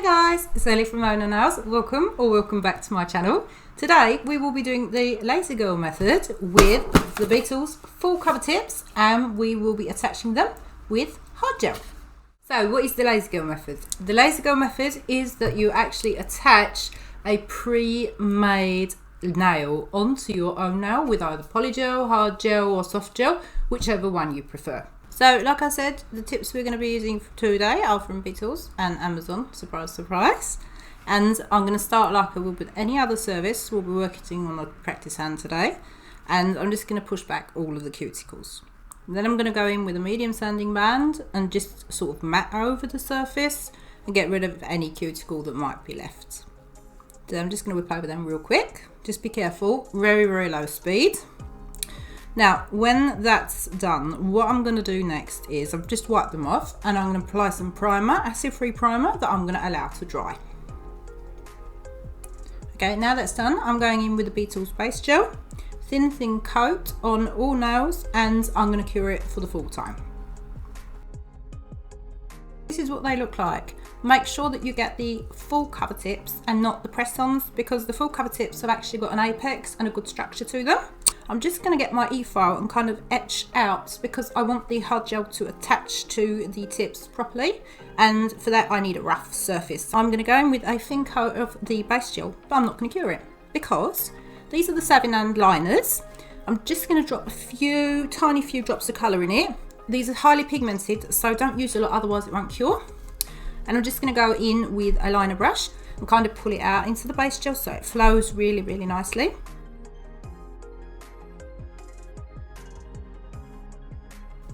Hi guys, it's Ellie from Mona Nails. Welcome back to my channel. Today we will be doing the laser girl method with the Beetles full cover tips, and we will be attaching them with hard gel. So what is the laser girl method? The laser girl method is that you actually attach a pre-made nail onto your own nail with either polygel, hard gel or soft gel, whichever one you prefer. So like I said, the tips we're going to be using today are from Beetles and Amazon, surprise surprise, and I'm going to start like I would with any other service. We'll be working on a practice hand today, and I'm just going to push back all of the cuticles. Then I'm going to go in with a medium sanding band and just sort of mat over the surface and get rid of any cuticle that might be left. So I'm just going to whip over them real quick. Just be careful, very low speed. Now, when that's done, what I'm going to do next is I've just wiped them off and I'm going to apply some primer, acid-free primer, that I'm going to allow to dry. Okay, now that's done, I'm going in with the Beetles base gel, thin coat on all nails, and I'm going to cure it for the full time. This is what they look like. Make sure that you get the full cover tips and not the press-ons, because the full cover tips have actually got an apex and a good structure to them. I'm just going to get my e-file and kind of etch out, because I want the hard gel to attach to the tips properly, and for that I need a rough surface. I'm going to go in with a thin coat of the base gel, but I'm not going to cure it because these are the Saviland liners. I'm just going to drop a tiny few drops of colour in it. These are highly pigmented, so don't use a lot, otherwise it won't cure. And I'm just going to go in with a liner brush and kind of pull it out into the base gel so it flows really nicely.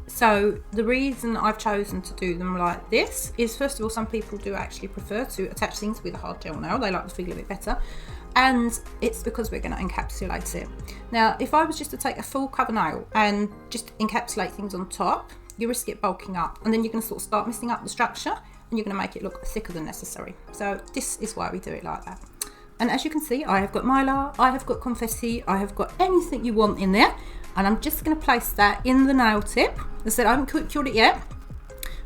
So the reason I've chosen to do them like this is, first of all, some people do actually prefer to attach things with a hard gel nail. They like the feel a bit better. And it's because we're going to encapsulate it. Now, if I was just to take a full cover nail and just encapsulate things on top, you risk it bulking up, and then you're going to sort of start messing up the structure, and you're going to make it look thicker than necessary. So this is why we do it like that. And as you can see, I have got mylar, I have got confetti, I have got anything you want in there. And I'm just going to place that in the nail tip. As I said, I haven't cured it yet.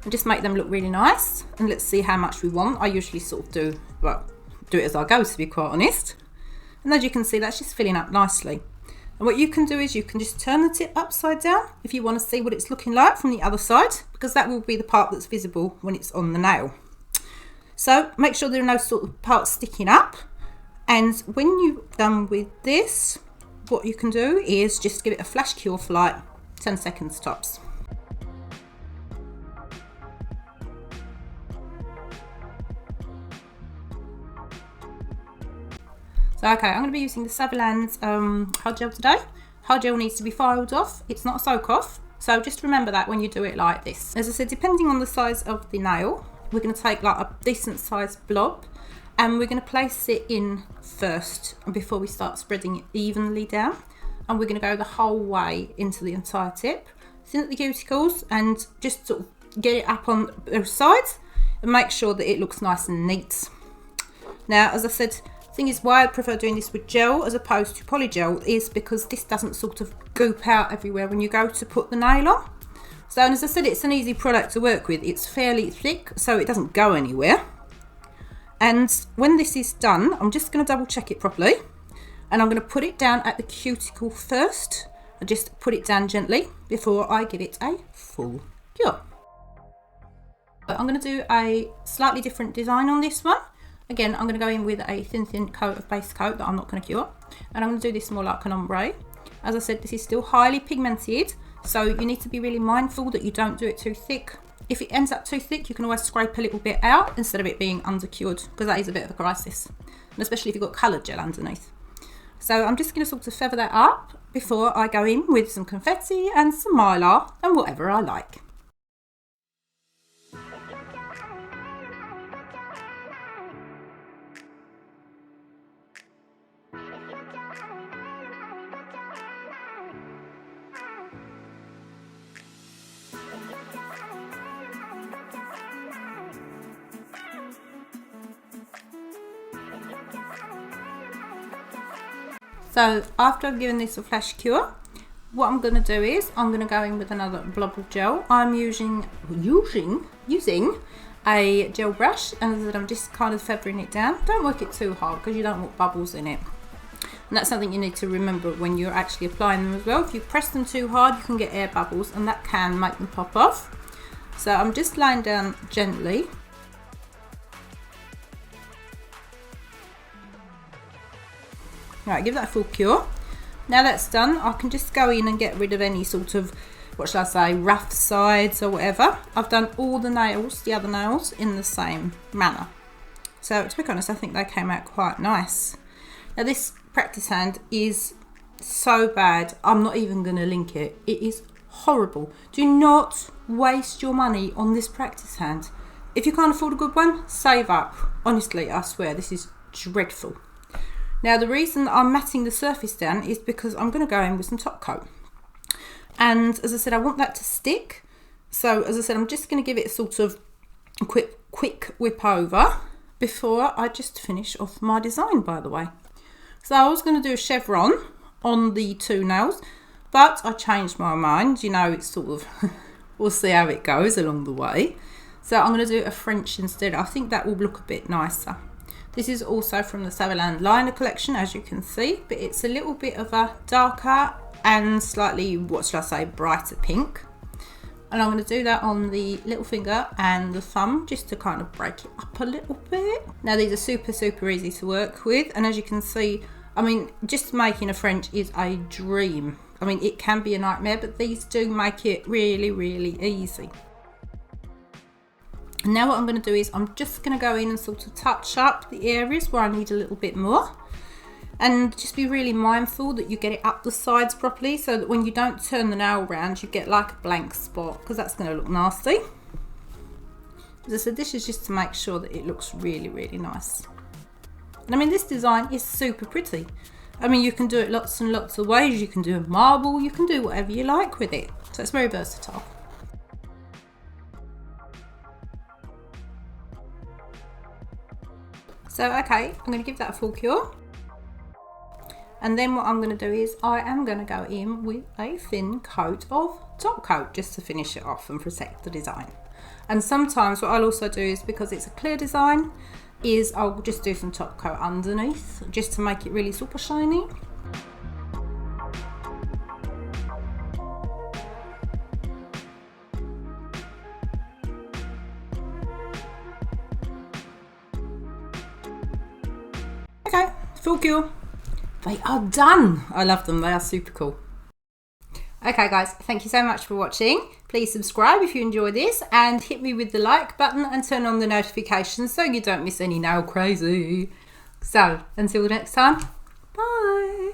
And just make them look really nice. And let's see how much we want. I usually sort of do it as I go, to be quite honest. And as you can see, that's just filling up nicely. And what you can do is you can just turn the tip upside down if you want to see what it's looking like from the other side, because that will be the part that's visible when it's on the nail. So make sure there are no sort of parts sticking up. And when you're done with this, what you can do is just give it a flash cure for like 10 seconds tops. So okay, I'm going to be using the Saviland hard gel today. Hard gel needs to be filed off, it's not a soak off, so just remember that when you do it like this. As I said, depending on the size of the nail, we're going to take like a decent sized blob, and we're going to place it in first before we start spreading it evenly down. And we're going to go the whole way into the entire tip, thin at the cuticles, and just sort of get it up on both sides and make sure that it looks nice and neat. Now, as I said, the thing is why I prefer doing this with gel as opposed to polygel is because this doesn't sort of goop out everywhere when you go to put the nail on. So, and as I said, it's an easy product to work with. It's fairly thick, so it doesn't go anywhere. And when this is done, I'm just going to double check it properly. And I'm going to put it down at the cuticle first. And just put it down gently before I give it a full cure. I'm going to do a slightly different design on this one. Again, I'm going to go in with a thin coat of base coat that I'm not going to cure. And I'm going to do this more like an ombre. As I said, this is still highly pigmented, so you need to be really mindful that you don't do it too thick. If it ends up too thick, you can always scrape a little bit out instead of it being undercured, because that is a bit of a crisis, and especially if you've got coloured gel underneath. So I'm just going to sort of feather that up before I go in with some confetti and some mylar and whatever I like. So after I've given this a flash cure, what I'm going to do is I'm going to go in with another blob of gel. I'm using a gel brush, and then I'm just kind of feathering it down. Don't work it too hard because you don't want bubbles in it. And that's something you need to remember when you're actually applying them as well. If you press them too hard, you can get air bubbles and that can make them pop off. So I'm just laying down gently. Right, give that a full cure. Now that's done, I can just go in and get rid of any sort of, what should I say, rough sides or whatever. I've done all the nails, the other nails, in the same manner. So to be honest, I think they came out quite nice. Now this practice hand is so bad, I'm not even going to link it. It is horrible. Do not waste your money on this practice hand. If you can't afford a good one, save up. Honestly, I swear, this is dreadful. Now the reason I'm matting the surface down is because I'm going to go in with some top coat. And as I said, I want that to stick. So as I said, I'm just going to give it a sort of quick whip over before I just finish off my design, by the way. So I was going to do a chevron on the two nails, but I changed my mind. You know, it's sort of, we'll see how it goes along the way. So I'm going to do a French instead. I think that will look a bit nicer. This is also from the Saviland liner collection, as you can see, but it's a little bit of a darker and slightly, what should I say, brighter pink. And I'm going to do that on the little finger and the thumb just to kind of break it up a little bit. Now these are super easy to work with, and as you can see, I mean, just making a French is a dream. I mean, it can be a nightmare, but these do make it really easy. And now what I'm going to do is I'm just going to go in and sort of touch up the areas where I need a little bit more. And just be really mindful that you get it up the sides properly, so that when you don't turn the nail around, you get like a blank spot, because that's going to look nasty. As I said, this is just to make sure that it looks really nice. And I mean, this design is super pretty. I mean, you can do it lots and lots of ways. You can do a marble, you can do whatever you like with it. So it's very versatile. So okay, I'm going to give that a full cure. And then what I'm going to do is I am going to go in with a thin coat of top coat just to finish it off and protect the design. And sometimes what I'll also do is, because it's a clear design, is I'll just do some top coat underneath just to make it really super shiny. Okay, full cure. They are done. I love them. They are super cool. Okay guys, thank you so much for watching. Please subscribe if you enjoy this, and hit me with the like button and turn on the notifications so you don't miss any nail crazy. So until next time, bye.